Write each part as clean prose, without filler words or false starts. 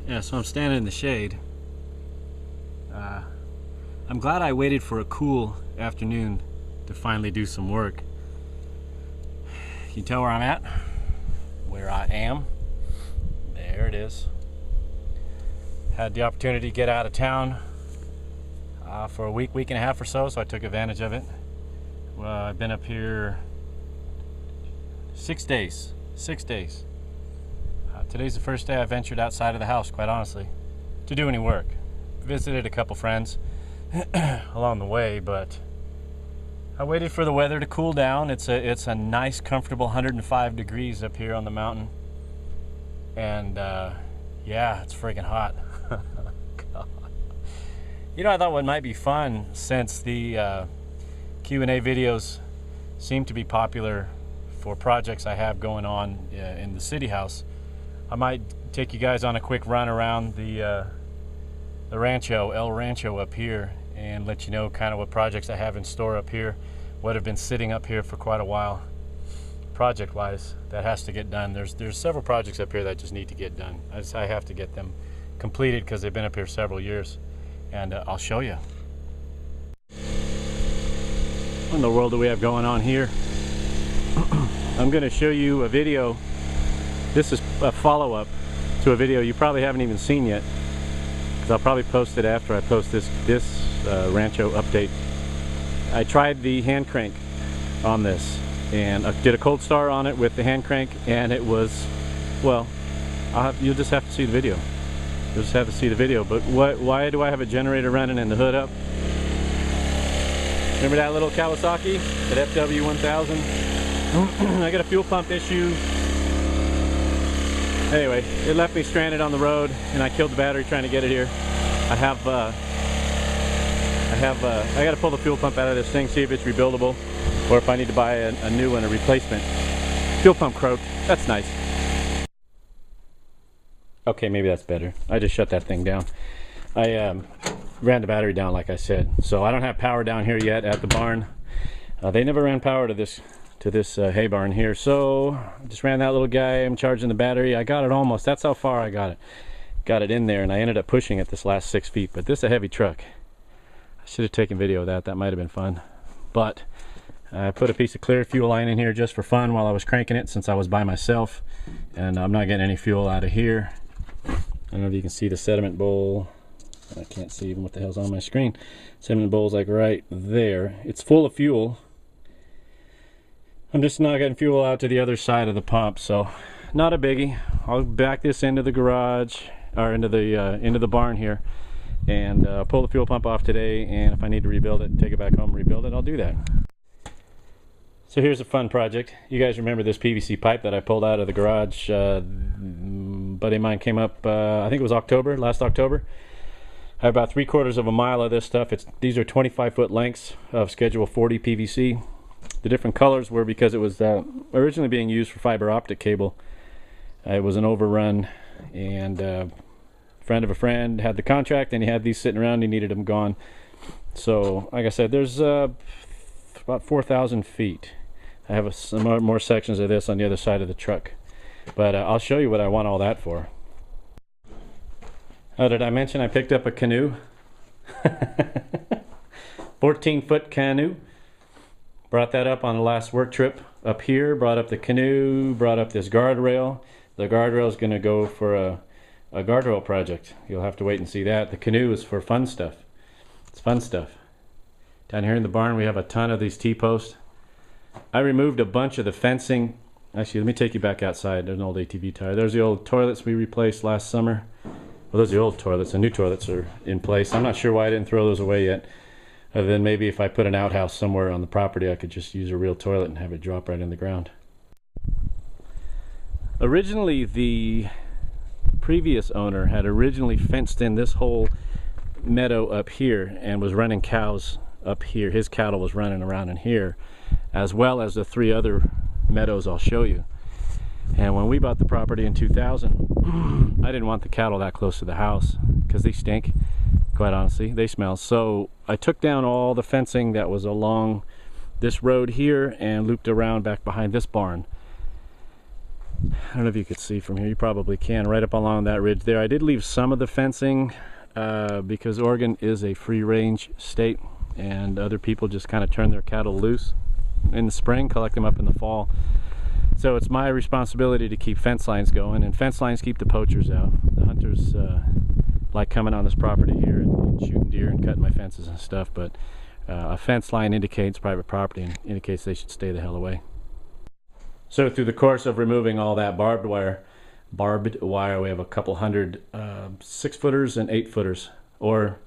Yeah, so I'm standing in the shade. I'm glad I waited for a cool afternoon to finally do some work. Can you tell where I'm at? Where I am? There it is. Had the opportunity to get out of town for a week and a half or so I took advantage of it. Well, I've been up here 6 days. 6 days. Today's the first day I ventured outside of the house, quite honestly, to do any work. Visited a couple friends along the way, but I waited for the weather to cool down. It's a nice, comfortable 105 degrees up here on the mountain, and yeah, it's freaking hot. God. You know, I thought what might be fun, since the Q&A videos seem to be popular for projects I have going on in the city house, I might take you guys on a quick run around the rancho, El Rancho up here, and let you know kind of what projects I have in store up here, what have been sitting up here for quite a while, project-wise, that has to get done. There's several projects up here that just need to get done. I have to get them completed because they've been up here several years, and I'll show you. What in the world do we have going on here? I'm going to show you a video. This is a follow-up to a video you probably haven't even seen yet, because I'll probably post it after I post this rancho update. I tried the hand crank on this, and I did a cold start on it with the hand crank, and it was, well, you'll just have to see the video. You'll just have to see the video. But why do I have a generator running and the hood up? Remember that little Kawasaki, that FW1000? I got a fuel pump issue. Anyway, it left me stranded on the road, and I killed the battery trying to get it here. I got to pull the fuel pump out of this thing, see if it's rebuildable, or if I need to buy a new one, a replacement. Fuel pump croaked. That's nice. Okay, maybe that's better. I just shut that thing down. I ran the battery down, like I said, so I don't have power down here yet at the barn. They never ran power to this hay barn here, so I just ran that little guy. I'm charging the battery. I got it almost. That's how far I got it in there, and I ended up pushing it this last 6 feet. But this is a heavy truck. I should have taken video of that. That might have been fun. But I put a piece of clear fuel line in here just for fun while I was cranking it, since I was by myself, and I'm not getting any fuel out of here. I don't know if you can see the sediment bowl. I can't see even what the hell's on my screen. Sediment bowl's like right there. It's full of fuel. I'm just not getting fuel out to the other side of the pump, so not a biggie. I'll back this into the garage, or into the barn here, and pull the fuel pump off today, and if I need to rebuild it, take it back home and rebuild it, I'll do that. So here's a fun project. You guys remember this PVC pipe that I pulled out of the garage? Buddy of mine came up, I think it was last October. I have about 3/4 of a mile of this stuff. These are 25-foot lengths of schedule 40 PVC. The different colors were because it was originally being used for fiber optic cable. It was an overrun, and a friend of a friend had the contract, and he had these sitting around. He needed them gone. So, like I said, there's about 4,000 feet. I have some more sections of this on the other side of the truck. But I'll show you what I want all that for. Oh, did I mention I picked up a canoe? 14-foot canoe. Brought that up on the last work trip up here. Brought up the canoe, brought up this guardrail. The guardrail is going to go for a guardrail project. You'll have to wait and see that. The canoe is for fun stuff. It's fun stuff. Down here in the barn we have a ton of these T-posts. I removed a bunch of the fencing. Actually, let me take you back outside. There's an old ATV tire. There's the old toilets we replaced last summer. Well, those are the old toilets. The new toilets are in place. I'm not sure why I didn't throw those away yet. Other than maybe if I put an outhouse somewhere on the property, I could just use a real toilet and have it drop right in the ground. Originally, the previous owner had originally fenced in this whole meadow up here and was running cows up here. His cattle was running around in here, as well as the 3 other meadows I'll show you. And when we bought the property in 2000, I didn't want the cattle that close to the house because they stink, quite honestly. They smell. So I took down all the fencing that was along this road here and looped around back behind this barn. I don't know if you could see from here. You probably can. Right up along that ridge there. I did leave some of the fencing because Oregon is a free-range state, and other people just kind of turn their cattle loose in the spring, collect them up in the fall. So it's my responsibility to keep fence lines going, and fence lines keep the poachers out. The hunters like coming on this property here and shooting deer and cutting my fences and stuff, but a fence line indicates private property and indicates they should stay the hell away. So through the course of removing all that barbed wire, we have a couple hundred 6-footers and 8-footers, or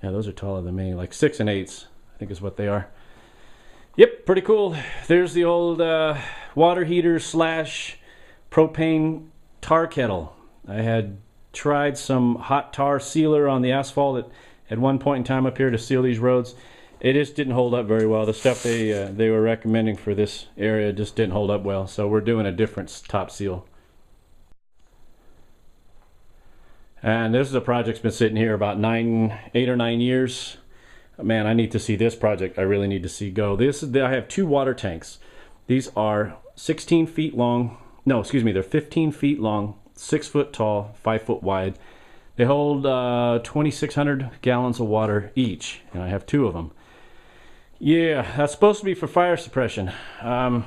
yeah, those are taller than me, like 6 and 8s, I think is what they are. Yep, pretty cool. There's the old water heater slash propane tar kettle. I had tried some hot tar sealer on the asphalt at one point in time up here to seal these roads. It just didn't hold up very well. The stuff they were recommending for this area just didn't hold up well, so we're doing a different top seal. And this is a project that's been sitting here about 8 or 9 years. Man, I need to see this project. I really need to see go. I have 2 water tanks. These are 16 feet long. No, excuse me, they're 15 feet long, 6 foot tall, 5 foot wide. They hold 2,600 gallons of water each, and I have 2 of them. Yeah, that's supposed to be for fire suppression. I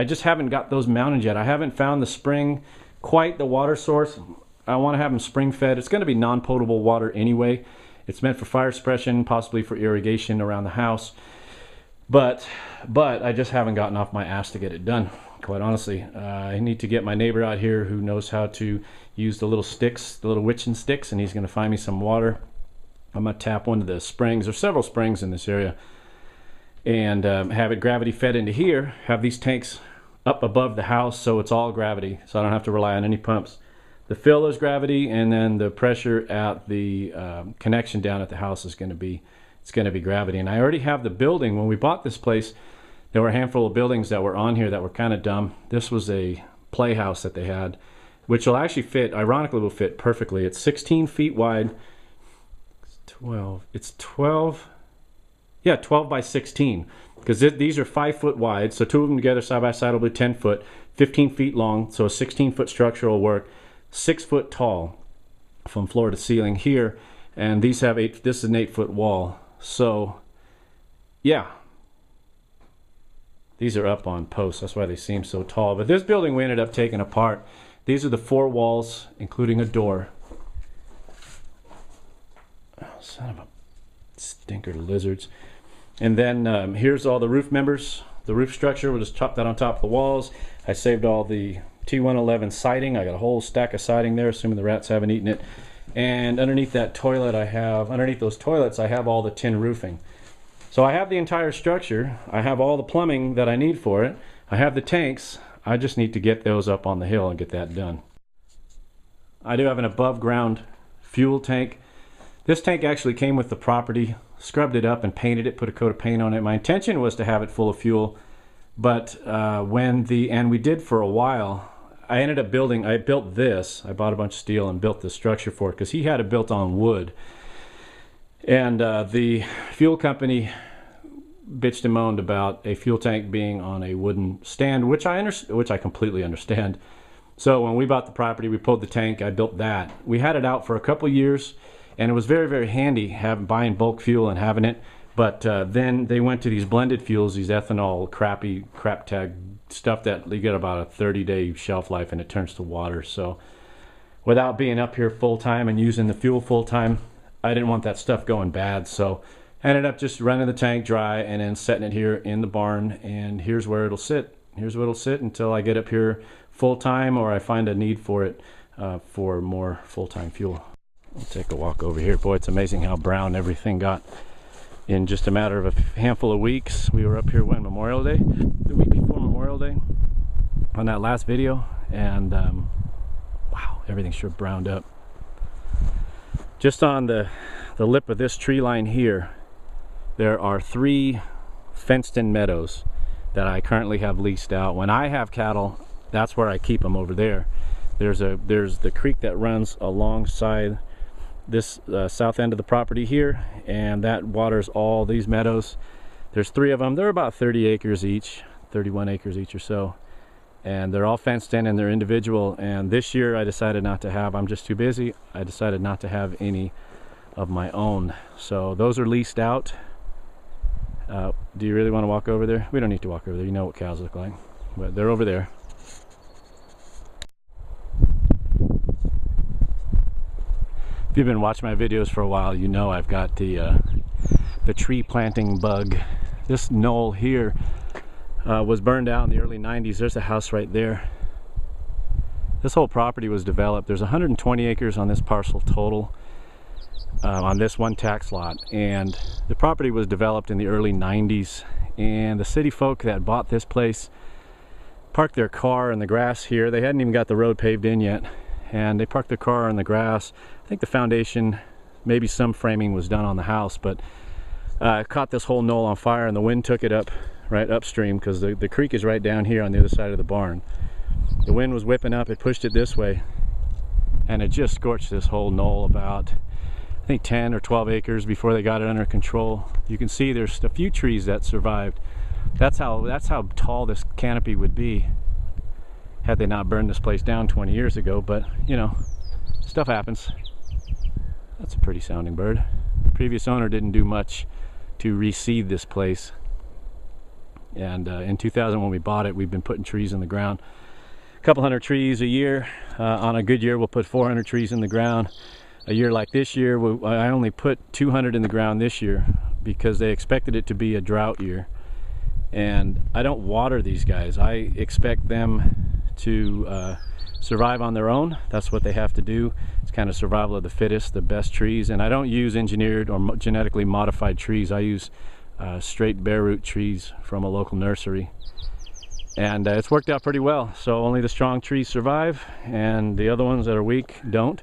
just haven't got those mounted yet. I haven't found the spring, quite the water source. I want to have them spring fed. It's going to be non-potable water anyway. It's meant for fire suppression, possibly for irrigation around the house. But I just haven't gotten off my ass to get it done, quite honestly. I need to get my neighbor out here who knows how to use the little sticks, the little witching sticks, and he's going to find me some water. I'm going to tap one of the springs. There's several springs in this area. And have it gravity fed into here. Have these tanks up above the house so it's all gravity, so I don't have to rely on any pumps. The fill is gravity, and then the pressure at the connection down at the house is going to be gravity. And I already have the building. When we bought this place, there were a handful of buildings that were on here that were kind of dumb. This was a playhouse that they had, which will actually fit, ironically will fit perfectly. It's 16 feet wide. It's 12 by 16, because these are 5 foot wide, so 2 of them together side by side will be 10 foot, 15 feet long, so a 16-foot structure will work, 6 foot tall from floor to ceiling here, and these have this is an 8-foot wall. So yeah, these are up on posts, that's why they seem so tall. But this building we ended up taking apart. These are the 4 walls, including a door. Oh, son of a stinker lizards. And then here's all the roof members, the roof structure. We'll just chop that on top of the walls. I saved all the T111 siding. I got a whole stack of siding there, assuming the rats haven't eaten it. And underneath that toilet underneath those toilets, I have all the tin roofing. So I have the entire structure. I have all the plumbing that I need for it. I have the tanks. I just need to get those up on the hill and get that done. I do have an above ground fuel tank. This tank actually came with the property. Scrubbed it up and painted it, put a coat of paint on it. My intention was to have it full of fuel, but and we did for a while. I built this. I bought a bunch of steel and built this structure for it because he had it built on wood. And the fuel company bitched and moaned about a fuel tank being on a wooden stand, which I completely understand. So when we bought the property, we pulled the tank. I built that. We had it out for a couple years. And it was very, very handy buying bulk fuel and having it. But then they went to these blended fuels, these ethanol crap tag stuff that you get about a 30-day shelf life, and it turns to water. So without being up here full time and using the fuel full time, I didn't want that stuff going bad. So I ended up just running the tank dry and then setting it here in the barn. And here's where it'll sit. Here's where it'll sit until I get up here full time, or I find a need for it for more full-time fuel. We'll take a walk over here. Boy, it's amazing how brown everything got in just a matter of a handful of weeks. We were up here when Memorial Day, the week before Memorial Day, on that last video, and wow, everything's sure browned up. Just on the lip of this tree line here, there are 3 fenced-in meadows that I currently have leased out. When I have cattle, that's where I keep them, over there. There's the creek that runs alongside this south end of the property here, and that waters all these meadows. There's 3 of them. They're about 30 acres each, 31 acres each or so. and they're all fenced in and they're individual. And this year I decided not to have, I'm just too busy, I decided not to have any of my own. So those are leased out. Do you really want to walk over there? We don't need to walk over there, you know what cows look like, but they're over there. If you've been watching my videos for a while, you know I've got the tree planting bug. This knoll here was burned out in the early 90s. There's a house right there. This whole property was developed. There's 120 acres on this parcel total, on this one tax lot, and the property was developed in the early 90s, and the city folk that bought this place parked their car in the grass here. They hadn't even got the road paved in yet, and they parked their car in the grass. I think the foundation, maybe some framing was done on the house, but it caught this whole knoll on fire, and the wind took it up right upstream, because the creek is right down here on the other side of the barn. The wind was whipping up, it pushed it this way, and it just scorched this whole knoll about, I think, 10 or 12 acres before they got it under control. You can see there's a few trees that survived. That's how tall this canopy would be had they not burned this place down 20 years ago. But you know, stuff happens. That's a pretty sounding bird. The previous owner didn't do much to reseed this place, and in 2000 when we bought it, we've been putting trees in the ground, a couple hundred trees a year. On a good year we'll put 400 trees in the ground. A year like this year, I only put 200 in the ground this year because they expected it to be a drought year, and I don't water these guys. I expect them to survive on their own. That's what they have to do. It's kind of survival of the fittest, the best trees. And I don't use engineered or genetically modified trees. I use straight bare root trees from a local nursery, and it's worked out pretty well. So only the strong trees survive, and the other ones that are weak don't.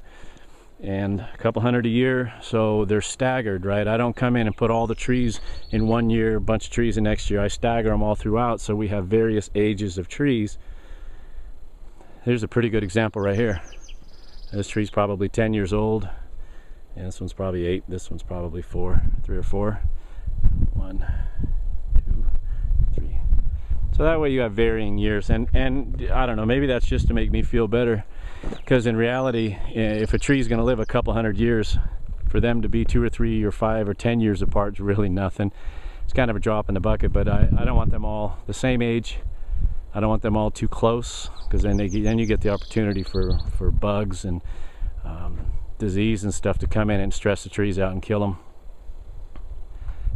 And a couple hundred a year, so they're staggered, right? I don't come in and put all the trees in one year, a bunch of trees the next year. I stagger them all throughout, so we have various ages of trees. Here's a pretty good example right here. This tree's probably 10 years old, and this one's probably 8. This one's probably 4, 3 or 4. 1, 2, 3. So that way you have varying years, and I don't know, maybe that's just to make me feel better, because in reality, if a tree is going to live a couple hundred years, for them to be 2 or 3 or 5 or 10 years apart is really nothing. It's kind of a drop in the bucket, but I don't want them all the same age. I don't want them all too close, because then you get the opportunity for bugs and disease and stuff to come in and stress the trees out and kill them.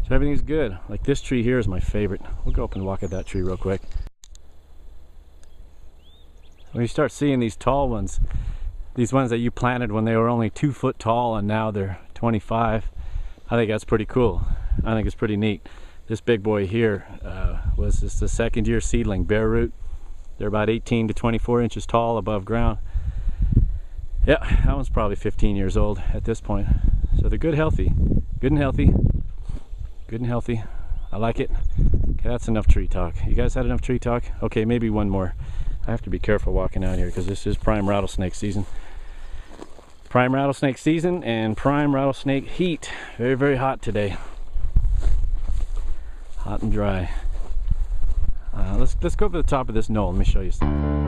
So everything's good. Like this tree here is my favorite. We'll go up and walk at that tree real quick. When you start seeing these tall ones, these ones that you planted when they were only 2 foot tall and now they're 25, I think that's pretty cool. I think it's pretty neat. This big boy here was just a second year seedling, bare root. They're about 18 to 24 inches tall above ground. Yeah, that one's probably 15 years old at this point. So they're good and healthy. Good and healthy. I like it. Okay, that's enough tree talk. You guys had enough tree talk? Okay, maybe one more. I have to be careful walking out here because this is prime rattlesnake season. Prime rattlesnake season and prime rattlesnake heat. Very, very hot today. Hot and dry. Let's go up to the top of this knoll. Let me show you something.